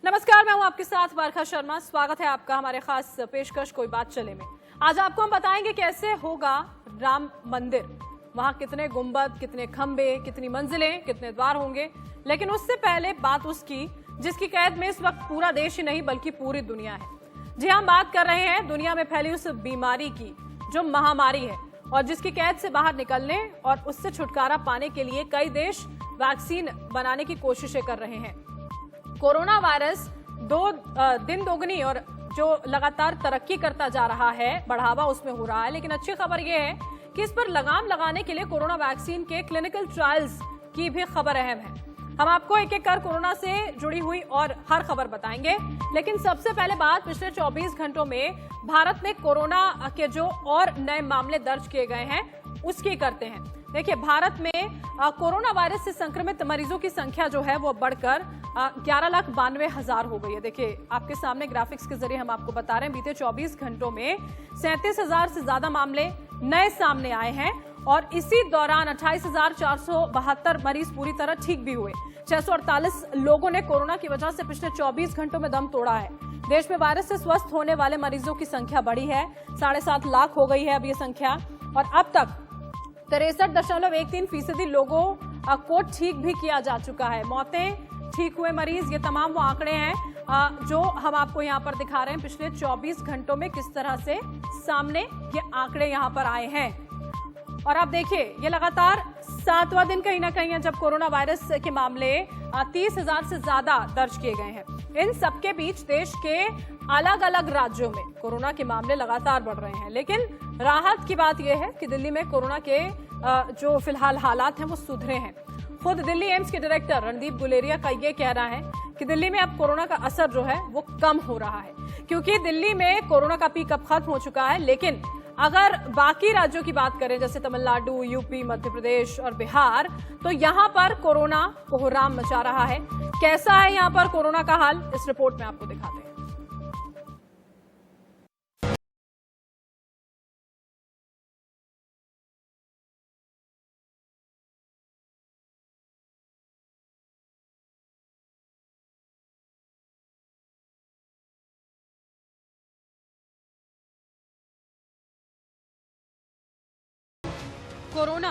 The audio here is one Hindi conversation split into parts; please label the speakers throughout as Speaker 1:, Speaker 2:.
Speaker 1: नमस्कार, मैं हूं आपके साथ बरखा शर्मा। स्वागत है आपका हमारे खास पेशकश कोई बात चले में। आज आपको हम बताएंगे कैसे होगा राम मंदिर, वहां कितने गुंबद, कितने खंबे, कितनी मंजिलें, कितने द्वार होंगे। लेकिन उससे पहले बात उसकी जिसकी कैद में इस वक्त पूरा देश ही नहीं बल्कि पूरी दुनिया है। जी, हम बात कर रहे हैं दुनिया में फैली उस बीमारी की जो महामारी है और जिसकी कैद से बाहर निकलने और उससे छुटकारा पाने के लिए कई देश वैक्सीन बनाने की कोशिशें कर रहे हैं। कोरोना वायरस दिन दोगुनी और जो लगातार तरक्की करता जा रहा है, बढ़ावा उसमें हो रहा है। लेकिन अच्छी खबर यह है कि इस पर लगाम लगाने के लिए कोरोना वैक्सीन के क्लिनिकल ट्रायल्स की भी खबर अहम है। हम आपको एक एक कर कोरोना से जुड़ी हुई और हर खबर बताएंगे। लेकिन सबसे पहले बात पिछले 24 घंटों में भारत में कोरोना के जो और नए मामले दर्ज किए गए हैं उसकी करते हैं। देखिए, भारत में कोरोना वायरस से संक्रमित मरीजों की संख्या जो है वो बढ़कर 11,92,000 हो गई है। देखिए, आपके सामने ग्राफिक्स के जरिए हम आपको बता रहे हैं बीते 24 घंटों में 37,000 से ज्यादा मामले नए सामने आए हैं और इसी दौरान 28,472 मरीज पूरी तरह ठीक भी हुए। 648 लोगों ने कोरोना की वजह से पिछले 24 घंटों में दम तोड़ा है। देश में वायरस से स्वस्थ होने वाले मरीजों की संख्या बढ़ी है, 7.5 लाख हो गई है अब ये संख्या। और अब तक 63.13% लोगों को ठीक भी किया जा चुका है। मौतें, ठीक हुए मरीज, ये तमाम वो आंकड़े हैं जो हम आपको यहाँ पर दिखा रहे हैं पिछले 24 घंटों में किस तरह से सामने ये आंकड़े यहाँ पर आए हैं। और आप देखिए, ये लगातार 7वां दिन कहीं ना कहीं है जब कोरोना वायरस के मामले 30,000 से ज्यादा दर्ज किए गए हैं। इन सबके बीच देश के अलग अलग राज्यों में कोरोना के मामले लगातार बढ़ रहे हैं। लेकिन राहत की बात यह है कि दिल्ली में कोरोना के जो फिलहाल हालात हैं वो सुधरे हैं। खुद दिल्ली एम्स के डायरेक्टर रणदीप गुलेरिया का ये कहना है कि दिल्ली में अब कोरोना का असर जो है वो कम हो रहा है, क्योंकि दिल्ली में कोरोना का पीक अब खत्म हो चुका है। लेकिन अगर बाकी राज्यों की बात करें जैसे तमिलनाडु, यूपी, मध्य प्रदेश और बिहार, तो यहाँ पर कोरोना कोहराम मचा रहा है। कैसा है यहाँ पर कोरोना का हाल, इस रिपोर्ट में आपको दिखाते हैं। कोरोना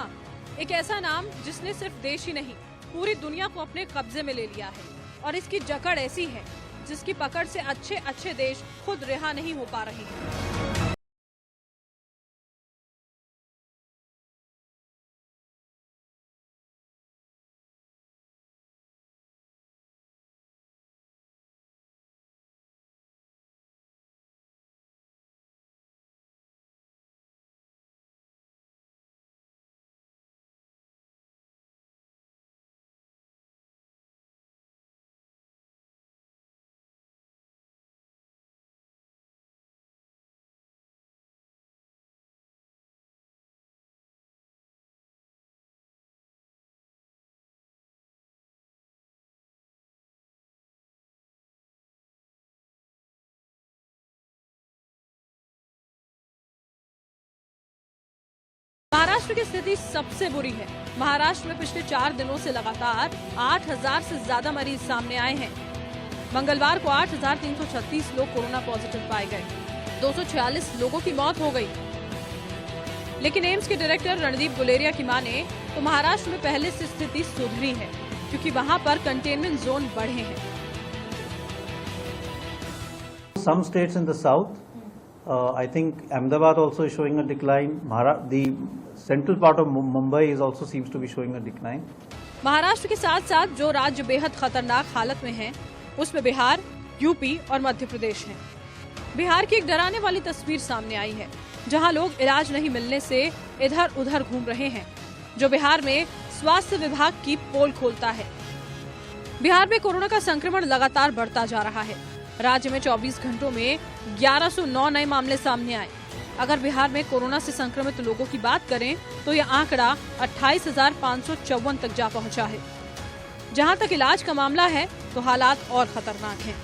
Speaker 1: एक ऐसा नाम जिसने सिर्फ देश ही नहीं पूरी दुनिया को अपने कब्जे में ले लिया है और इसकी जकड़ ऐसी है जिसकी पकड़ से अच्छे अच्छे देश खुद रिहा नहीं हो पा रहे हैं। महाराष्ट्र की स्थिति सबसे बुरी है। महाराष्ट्र में पिछले 4 दिनों से लगातार 8,000 से ज्यादा मरीज सामने आए हैं। मंगलवार को 8,336 लोग कोरोना पॉजिटिव पाए गए, 246 लोगों की मौत हो गई। लेकिन एम्स के डायरेक्टर रणदीप गुलेरिया की माने तो महाराष्ट्र में पहले से स्थिति सुधरी है, क्योंकि वहां पर कंटेनमेंट जोन बढ़े हैं।
Speaker 2: Some states in the south, I think Ahmedabad also is showing a decline. The central part of Mumbai is also seems to be showing a decline.
Speaker 1: Maharashtra के साथ साथ जो राज्य बेहद खतरनाक हालत में हैं, उसमें बिहार, यूपी और मध्य प्रदेश हैं। बिहार की एक डराने वाली तस्वीर सामने आई है, जहां लोग इलाज नहीं मिलने से इधर उधर घूम रहे हैं, जो बिहार में स्वास्थ्य विभाग की पोल खोलता है। बिहार में कोरोना का संक्रमण लगातार बढ़ता जा रहा है। राज्य में 24 घंटों में 1109 नए मामले सामने आए। अगर बिहार में कोरोना से संक्रमित लोगों की बात करें तो यह आंकड़ा 28,554 तक जा पहुंचा है। जहां तक इलाज का मामला है तो हालात और खतरनाक हैं।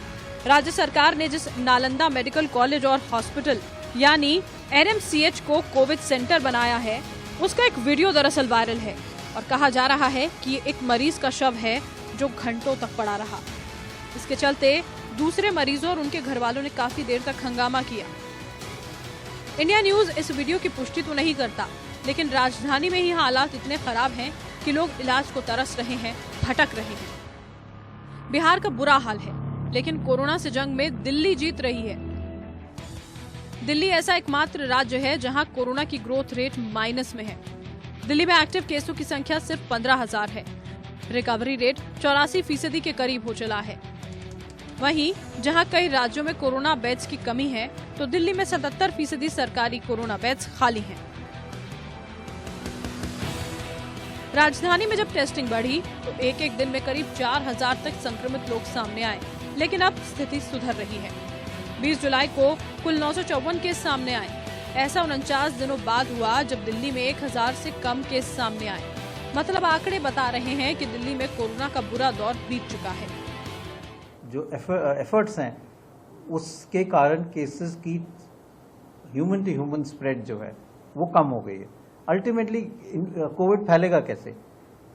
Speaker 1: राज्य सरकार ने जिस नालंदा मेडिकल कॉलेज और हॉस्पिटल यानी NMCH को कोविड सेंटर बनाया है, उसका एक वीडियो दरअसल वायरल है और कहा जा रहा है कि एक मरीज का शव है जो घंटों तक पड़ा रहा। इसके चलते दूसरे मरीजों और उनके घर वालों ने काफी देर तक हंगामा किया। इंडिया न्यूज इस वीडियो की पुष्टि तो नहीं करता, लेकिन राजधानी में ही हालात इतने खराब हैं कि लोग इलाज को तरस रहे हैं, भटक रहे हैं। बिहार का बुरा हाल है, लेकिन कोरोना से जंग में दिल्ली जीत रही है। दिल्ली ऐसा एकमात्र राज्य है जहां कोरोना की ग्रोथ रेट माइनस में है। दिल्ली में एक्टिव केसों की संख्या सिर्फ 15,000 है। रिकवरी रेट 84% के करीब हो चला है। वहीं जहां कई राज्यों में कोरोना बेड्स की कमी है, तो दिल्ली में 77% सरकारी कोरोना बेड्स खाली हैं। राजधानी में जब टेस्टिंग बढ़ी तो एक दिन में करीब 4,000 तक संक्रमित लोग सामने आए, लेकिन अब स्थिति सुधर रही है। 20 जुलाई को कुल 954 केस सामने आए। ऐसा 49 दिनों बाद हुआ जब दिल्ली में 1,000 से कम केस सामने आए। मतलब आंकड़े बता रहे हैं कि दिल्ली में कोरोना का बुरा दौर बीत चुका है।
Speaker 2: जो एफर्ट्स हैं उसके कारण केसेस की ह्यूमन टू ह्यूमन स्प्रेड जो है वो कम हो गई है। अल्टीमेटली कोविड फैलेगा कैसे?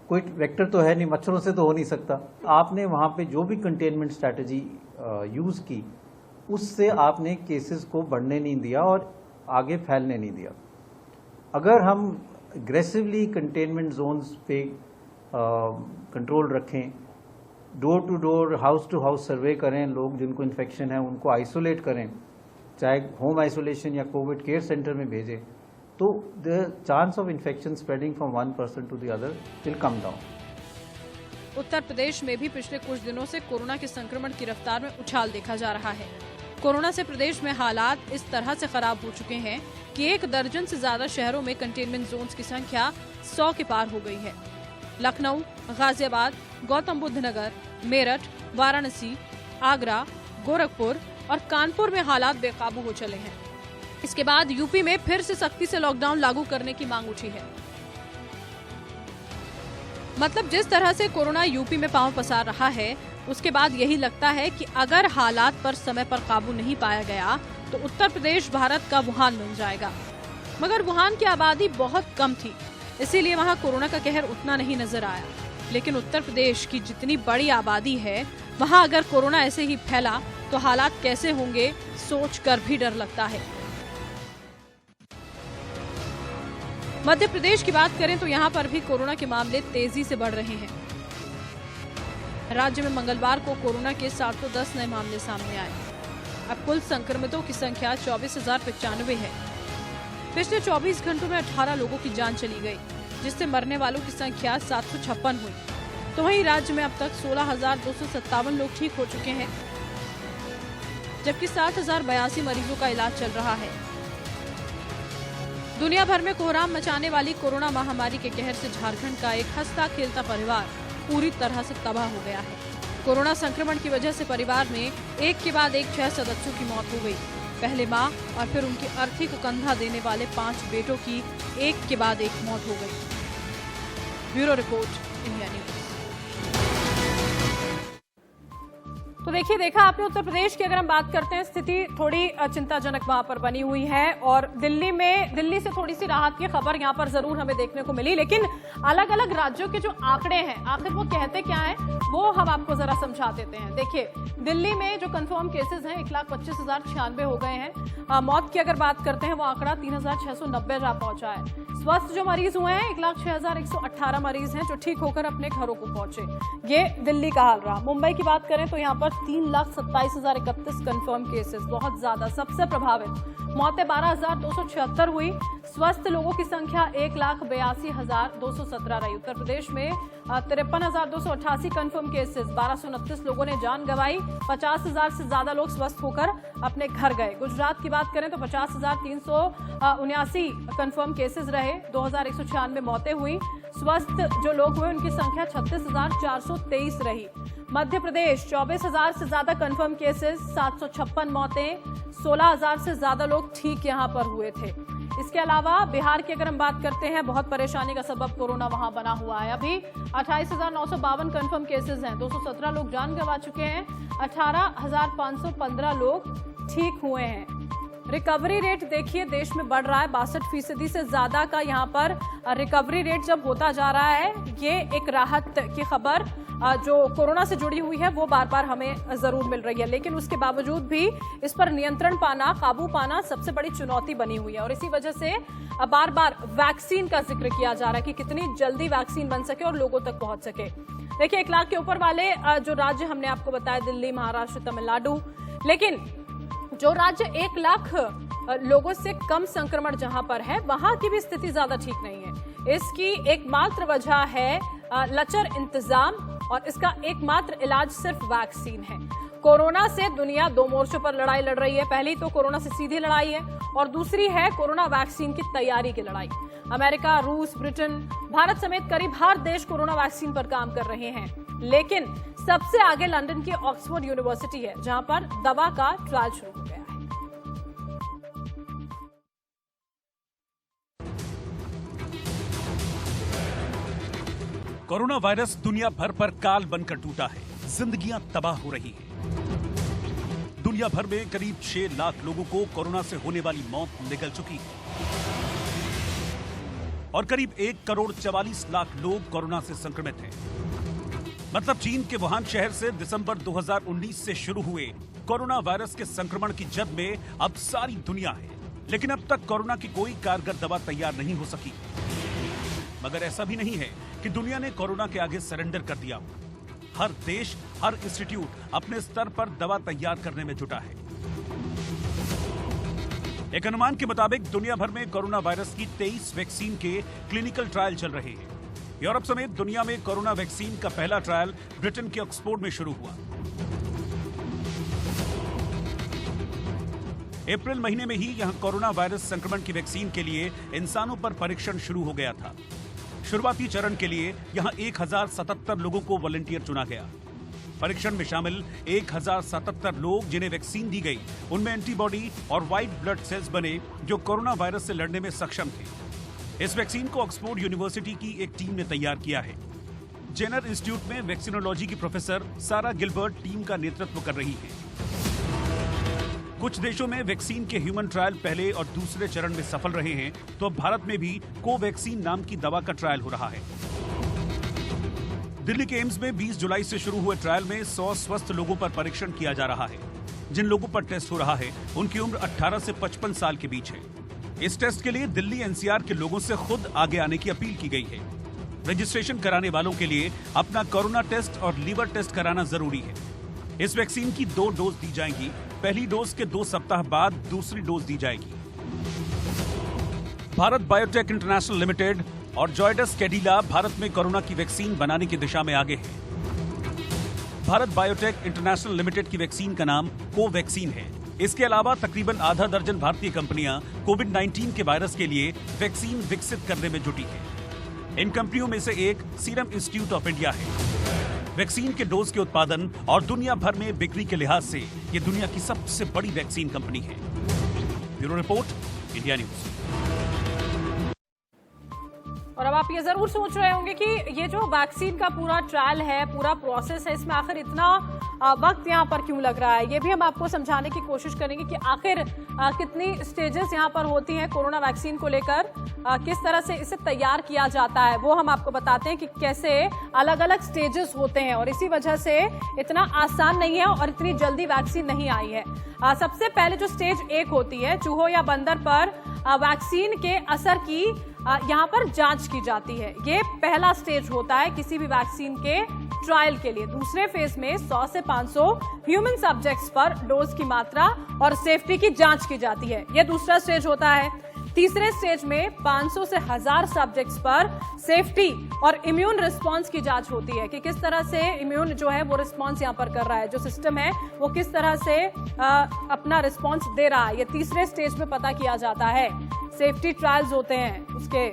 Speaker 2: कोई वेक्टर तो है नहीं, मच्छरों से तो हो नहीं सकता। आपने वहाँ पे जो भी कंटेनमेंट स्ट्रैटेजी यूज़ की, उससे आपने केसेस को बढ़ने नहीं दिया और आगे फैलने नहीं दिया। अगर हम एग्रेसिवली कंटेनमेंट जोन्स पे कंट्रोल रखें, door to door, house to house survey करें, लोग जिनको इन्फेक्शन है उनको आइसोलेट करें, चाहे होम आइसोलेशन या कोविड केयर सेंटर में भेजें, तो the chance of infection spreading from one person to the other will come down.
Speaker 1: Uttar Pradesh में भी पिछले कुछ दिनों से कोरोना के संक्रमण की रफ्तार में उछाल देखा जा रहा है। कोरोना से प्रदेश में हालात इस तरह से खराब हो चुके हैं कि 1 दर्जन से ज्यादा शहरों में कंटेनमेंट जोन्स की संख्या 100 के पार हो गई है। लखनऊ, गाजियाबाद, गौतम बुद्ध नगर, मेरठ, वाराणसी, आगरा, गोरखपुर और कानपुर में हालात बेकाबू हो चले हैं। इसके बाद यूपी में फिर से सख्ती से लॉकडाउन लागू करने की मांग उठी है। मतलब जिस तरह से कोरोना यूपी में पांव पसार रहा है, उसके बाद यही लगता है कि अगर हालात पर समय पर काबू नहीं पाया गया तो उत्तर प्रदेश भारत का वुहान बन जाएगा। मगर वुहान की आबादी बहुत कम थी, इसीलिए वहां कोरोना का कहर उतना नहीं नजर आया। लेकिन उत्तर प्रदेश की जितनी बड़ी आबादी है, वहां अगर कोरोना ऐसे ही फैला तो हालात कैसे होंगे, सोच कर भी डर लगता है। मध्य प्रदेश की बात करें तो यहाँ पर भी कोरोना के मामले तेजी से बढ़ रहे हैं। राज्य में मंगलवार को कोरोना के 710 नए मामले सामने आए। अब कुल संक्रमितों की संख्या 24,095 है। पिछले 24 घंटों में 18 लोगों की जान चली गई, जिससे मरने वालों की संख्या 756 हुई। तो वहीं राज्य में अब तक 16,257 लोग ठीक हो चुके हैं, जबकि 7,082 मरीजों का इलाज चल रहा है। दुनिया भर में कोहराम मचाने वाली कोरोना महामारी के कहर से झारखंड का एक हंसता खेलता परिवार पूरी तरह से तबाह हो गया है। कोरोना संक्रमण की वजह से परिवार में एक के बाद एक 6 सदस्यों की मौत हो गई। पहले मां और फिर उनकी अर्थी को कंधा देने वाले 5 बेटों की एक के बाद एक मौत हो गई। Bureau report, India news. तो देखा आपने उत्तर प्रदेश की अगर हम बात करते हैं, स्थिति थोड़ी चिंताजनक वहां पर बनी हुई है और दिल्ली से थोड़ी सी राहत की खबर यहां पर जरूर हमें देखने को मिली। लेकिन अलग अलग राज्यों के जो आंकड़े हैं, आखिर वो कहते क्या हैं, वो हम आपको जरा समझा देते हैं। देखिए, दिल्ली में जो कंफर्म केसेस हैं 1,25,096 हो गए हैं। मौत की अगर बात करते हैं, वो आंकड़ा 3,690 जा पहुंचा है। स्वस्थ जो मरीज हुए हैं 1,06,118 मरीज हैं जो ठीक होकर अपने घरों को पहुंचे। ये दिल्ली का हाल रहा। मुंबई की बात करें तो यहाँ पर 3,27,031 कंफर्म केसेस, बहुत ज्यादा, सबसे प्रभावित। मौतें 12,276 हुई। स्वस्थ लोगों की संख्या 1,82,217 रही। उत्तर प्रदेश में 53,288 कंफर्म केसेस, 1,229 लोगों ने जान गंवाई। 50,000 से ज्यादा लोग स्वस्थ होकर अपने घर गए। गुजरात की बात करें तो 50,379 कंफर्म केसेस रहे, 2,196 मौतें हुई। स्वस्थ जो लोग हुए उनकी संख्या 36,423 रही। मध्य प्रदेश 24,000 से ज्यादा कंफर्म केसेस, 756 मौतें, 16,000 से ज्यादा लोग ठीक यहां पर हुए थे। इसके अलावा बिहार की अगर हम बात करते हैं, बहुत परेशानी का सबब कोरोना वहां बना हुआ है। अभी 28,952 कंफर्म केसेस हैं, 217 लोग जान गंवा चुके हैं, 18,515 लोग ठीक हुए हैं। रिकवरी रेट देखिए देश में बढ़ रहा है, 62% से ज्यादा का यहाँ पर रिकवरी रेट जब होता जा रहा है, ये एक राहत की खबर जो कोरोना से जुड़ी हुई है वो बार बार हमें जरूर मिल रही है। लेकिन उसके बावजूद भी इस पर नियंत्रण पाना, काबू पाना सबसे बड़ी चुनौती बनी हुई है और इसी वजह से बार बार वैक्सीन का जिक्र किया जा रहा है कि कितनी जल्दी वैक्सीन बन सके और लोगों तक पहुंच सके। देखिए 1 लाख के ऊपर वाले जो राज्य हमने आपको बताया, दिल्ली, महाराष्ट्र, तमिलनाडु, लेकिन जो राज्य 1 लाख लोगों से कम संक्रमण जहां पर है वहां की भी स्थिति ज्यादा ठीक नहीं है। इसकी एकमात्र वजह है लचर इंतजाम और इसका एकमात्र इलाज सिर्फ वैक्सीन है। कोरोना से दुनिया 2 मोर्चों पर लड़ाई लड़ रही है। पहली तो कोरोना से सीधी लड़ाई है और दूसरी है कोरोना वैक्सीन की तैयारी की लड़ाई। अमेरिका, रूस, ब्रिटेन, भारत समेत करीब हर देश कोरोना वैक्सीन पर काम कर रहे हैं, लेकिन सबसे आगे लंदन की ऑक्सफोर्ड यूनिवर्सिटी है जहां पर दवा का ट्रायल शुरू हो गया है।
Speaker 3: कोरोना वायरस दुनिया भर पर काल बनकर टूटा है, जिंदगियां तबाह हो रही हैं। दुनिया भर में करीब 6 लाख लोगों को कोरोना से होने वाली मौत निकल चुकी है और करीब 1,44,00,000 लोग कोरोना से संक्रमित हैं। मतलब चीन के वुहान शहर से दिसंबर 2019 से शुरू हुए कोरोना वायरस के संक्रमण की जद में अब सारी दुनिया है, लेकिन अब तक कोरोना की कोई कारगर दवा तैयार नहीं हो सकी। मगर ऐसा भी नहीं है कि दुनिया ने कोरोना के आगे सरेंडर कर दिया। हर देश, हर इंस्टीट्यूट अपने स्तर पर दवा तैयार करने में जुटा है। एक अनुमान के मुताबिक दुनिया भर में कोरोना वायरस की 23 वैक्सीन के क्लिनिकल ट्रायल चल रहे हैं। यूरोप समेत दुनिया में कोरोना वैक्सीन का पहला ट्रायल ब्रिटेन के ऑक्सफोर्ड में शुरू हुआ। अप्रैल महीने में ही यहां कोरोना वायरस संक्रमण की वैक्सीन के लिए इंसानों पर परीक्षण शुरू हो गया था। शुरुआती चरण के लिए यहां 1077 लोगों को वॉलंटियर चुना गया। परीक्षण में शामिल 1077 लोग जिन्हें वैक्सीन दी गई, उनमें एंटीबॉडी और व्हाइट ब्लड सेल्स बने जो कोरोना वायरस से लड़ने में सक्षम थे। इस वैक्सीन को ऑक्सफोर्ड यूनिवर्सिटी की एक टीम ने तैयार किया है। जेनर इंस्टीट्यूट में वैक्सीनोलॉजी की प्रोफेसर सारा गिलबर्ट टीम का नेतृत्व कर रही है। कुछ देशों में वैक्सीन के ह्यूमन ट्रायल पहले और दूसरे चरण में सफल रहे हैं, तो अब भारत में भी कोवैक्सीन नाम की दवा का ट्रायल हो रहा है। दिल्ली के एम्स में 20 जुलाई से शुरू हुए ट्रायल में 100 स्वस्थ लोगों पर परीक्षण किया जा रहा है। जिन लोगों पर टेस्ट हो रहा है उनकी उम्र 18 से 55 साल के बीच है। इस टेस्ट के लिए दिल्ली एनसीआर के लोगों से खुद आगे आने की अपील की गई है। रजिस्ट्रेशन कराने वालों के लिए अपना कोरोना टेस्ट और लीवर टेस्ट कराना जरूरी है। इस वैक्सीन की 2 डोज दी जाएंगी। पहली डोज के 2 सप्ताह बाद दूसरी डोज दी जाएगी। भारत बायोटेक इंटरनेशनल लिमिटेड और जॉयडस कैडिला भारत में कोरोना की वैक्सीन बनाने की दिशा में आगे है। भारत बायोटेक इंटरनेशनल लिमिटेड की वैक्सीन का नाम कोवैक्सीन है। इसके अलावा तकरीबन आधा दर्जन भारतीय कंपनियां कोविड-19 के वायरस के लिए वैक्सीन विकसित करने में जुटी है। इन कंपनियों में से एक सीरम इंस्टीट्यूट ऑफ इंडिया है। वैक्सीन के डोज के उत्पादन और दुनिया भर में बिक्री के लिहाज से ये दुनिया की सबसे बड़ी वैक्सीन कंपनी है। Bureau report, India news.
Speaker 1: और अब आप ये जरूर सोच रहे होंगे कि ये जो वैक्सीन का पूरा ट्रायल है, पूरा प्रोसेस है, इसमें आखिर इतना वक्त यहाँ पर क्यों लग रहा है। ये भी हम आपको समझाने की कोशिश करेंगे कि आखिर कितनी स्टेजेस यहाँ पर होती हैं कोरोना वैक्सीन को लेकर, किस तरह से इसे तैयार किया जाता है वो हम आपको बताते हैं कि कैसे अलग अलग स्टेजेस होते हैं और इसी वजह से इतना आसान नहीं है और इतनी जल्दी वैक्सीन नहीं आई है। सबसे पहले जो स्टेज 1 होती है, चूहों या बंदर पर वैक्सीन के असर की यहाँ पर जांच की जाती है। ये पहला स्टेज होता है किसी भी वैक्सीन के ट्रायल के लिए। दूसरे फेज में 100 से 500 ह्यूमन सब्जेक्ट्स पर डोज की मात्रा और सेफ्टी की जांच की जाती है। यह दूसरा स्टेज होता है। तीसरे स्टेज में 500 से 1000 सब्जेक्ट्स पर सेफ्टी और इम्यून रिस्पांस की जांच होती है कि किस तरह से इम्यून जो है वो रिस्पांस यहाँ पर कर रहा है, जो सिस्टम है वो किस तरह से अपना रिस्पांस दे रहा है। ये तीसरे स्टेज में पता किया जाता है। सेफ्टी ट्रायल्स होते हैं उसके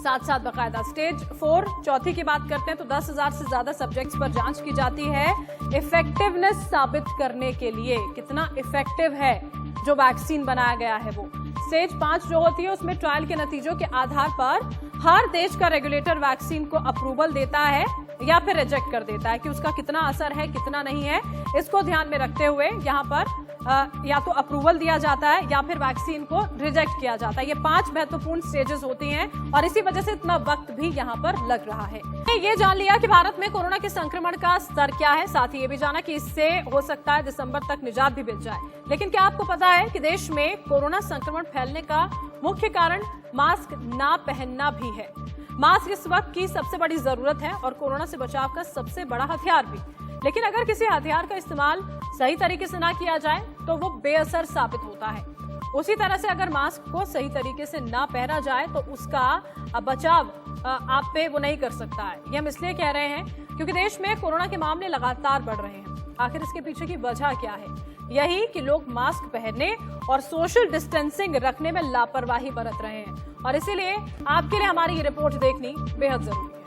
Speaker 1: साथ साथ बाकायदा। स्टेज 4 चौथी की बात करते हैं तो 10,000 से ज्यादा सब्जेक्ट्स पर जांच की जाती है इफेक्टिवनेस साबित करने के लिए, कितना इफेक्टिव है जो वैक्सीन बनाया गया है वो। स्टेज 5 जो होती है उसमें ट्रायल के नतीजों के आधार पर हर देश का रेगुलेटर वैक्सीन को अप्रूवल देता है। या फिर रिजेक्ट कर देता है कि उसका कितना असर है कितना नहीं है। इसको ध्यान में रखते हुए यहाँ पर या तो अप्रूवल दिया जाता है या फिर वैक्सीन को रिजेक्ट किया जाता है। ये 5 महत्वपूर्ण स्टेजेस होती हैं और इसी वजह से इतना वक्त भी यहाँ पर लग रहा है। ये जान लिया कि भारत में कोरोना के संक्रमण का स्तर क्या है, साथ ही ये भी जाना कि इससे हो सकता है दिसंबर तक निजात भी मिल जाए। लेकिन क्या आपको पता है कि देश में कोरोना संक्रमण फैलने का मुख्य कारण मास्क ना पहनना भी है। मास्क इस वक्त की सबसे बड़ी जरूरत है और कोरोना से बचाव का सबसे बड़ा हथियार भी। लेकिन अगर किसी हथियार का इस्तेमाल सही तरीके से ना किया जाए तो वो बेअसर साबित होता है। उसी तरह से अगर मास्क को सही तरीके से ना पहना जाए तो उसका बचाव आप पे वो नहीं कर सकता है। ये हम इसलिए कह रहे हैं क्योंकि देश में कोरोना के मामले लगातार बढ़ रहे हैं। आखिर इसके पीछे की वजह क्या है? यही कि लोग मास्क पहनने और सोशल डिस्टेंसिंग रखने में लापरवाही बरत रहे हैं और इसीलिए आपके लिए हमारी ये रिपोर्ट देखनी बेहद जरूरी है।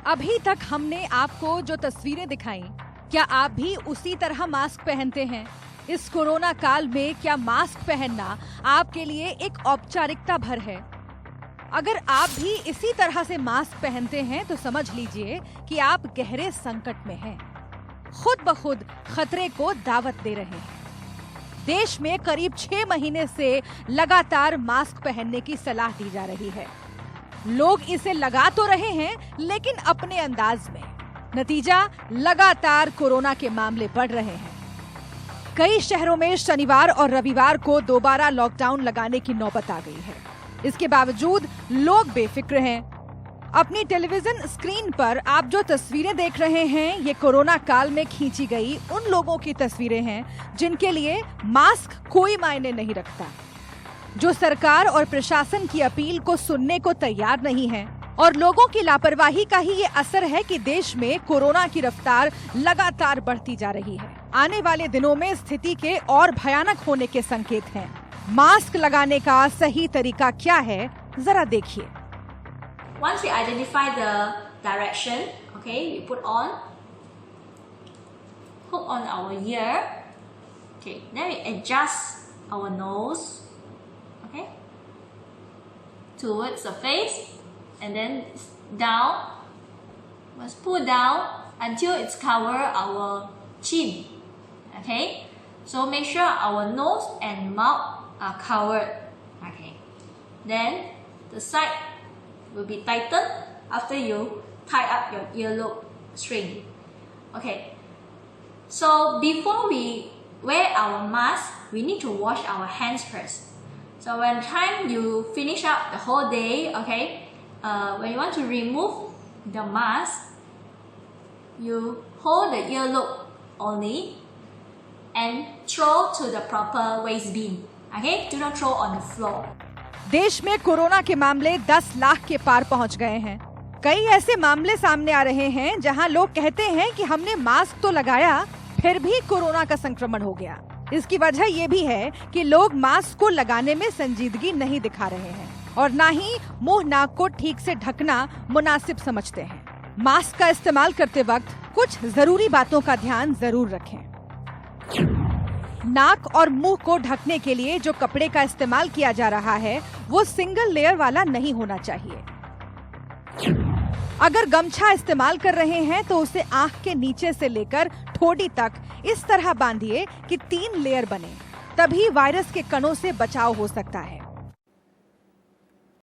Speaker 4: अभी तक हमने आपको जो तस्वीरें दिखाई, क्या आप भी उसी तरह मास्क पहनते हैं? इस कोरोना काल में क्या मास्क पहनना आपके लिए एक औपचारिकता भर है? अगर आप भी इसी तरह से मास्क पहनते हैं तो समझ लीजिए कि आप गहरे संकट में हैं। खुद ब खुद खतरे को दावत दे रहे हैं। देश में करीब 6 महीने से लगातार मास्क पहनने की सलाह दी जा रही है। लोग इसे लगा तो रहे हैं लेकिन अपने अंदाज में। नतीजा, लगातार कोरोना के मामले बढ़ रहे हैं। कई शहरों में शनिवार और रविवार को दोबारा लॉकडाउन लगाने की नौबत आ गई है। इसके बावजूद लोग बेफिक्र हैं। अपनी टेलीविजन स्क्रीन पर आप जो तस्वीरें देख रहे हैं, ये कोरोना काल में खींची गई उन लोगों की तस्वीरें हैं जिनके लिए मास्क कोई मायने नहीं रखता, जो सरकार और प्रशासन की अपील को सुनने को तैयार नहीं है। और लोगों की लापरवाही का ही ये असर है कि देश में कोरोना की रफ्तार लगातार बढ़ती जा रही है। आने वाले दिनों में स्थिति के और भयानक होने के संकेत हैं। मास्क लगाने का सही तरीका क्या है, जरा देखिए।
Speaker 5: Once we identify the direction, okay, we put on, hook on our ear, okay, then we adjust our nose, okay, towards the face, and then down. Must pull down until it's cover our chin, okay. So make sure our nose and mouth are covered, okay. Then the side will be tightened after you tie up your earlobe string. Okay. So before we wear our mask, we need to wash our hands first. So when time you finish up the whole day, okay, when you want to remove the mask, you hold the earlobe only and throw to the proper waste bin. Okay, do not throw on the floor.
Speaker 4: देश में कोरोना के मामले 10 लाख के पार पहुंच गए हैं। कई ऐसे मामले सामने आ रहे हैं जहां लोग कहते हैं कि हमने मास्क तो लगाया फिर भी कोरोना का संक्रमण हो गया। इसकी वजह ये भी है कि लोग मास्क को लगाने में संजीदगी नहीं दिखा रहे हैं और ना ही मुंह नाक को ठीक से ढकना मुनासिब समझते हैं। मास्क का इस्तेमाल करते वक्त कुछ जरूरी बातों का ध्यान जरूर रखें। नाक और मुंह को ढकने के लिए जो कपड़े का इस्तेमाल किया जा रहा है वो सिंगल लेयर वाला नहीं होना चाहिए। अगर गमछा इस्तेमाल कर रहे हैं तो उसे आंख के नीचे से लेकर ठोड़ी तक इस तरह बांधिए कि 3 लेयर बने, तभी वायरस के कणों से बचाव हो सकता है।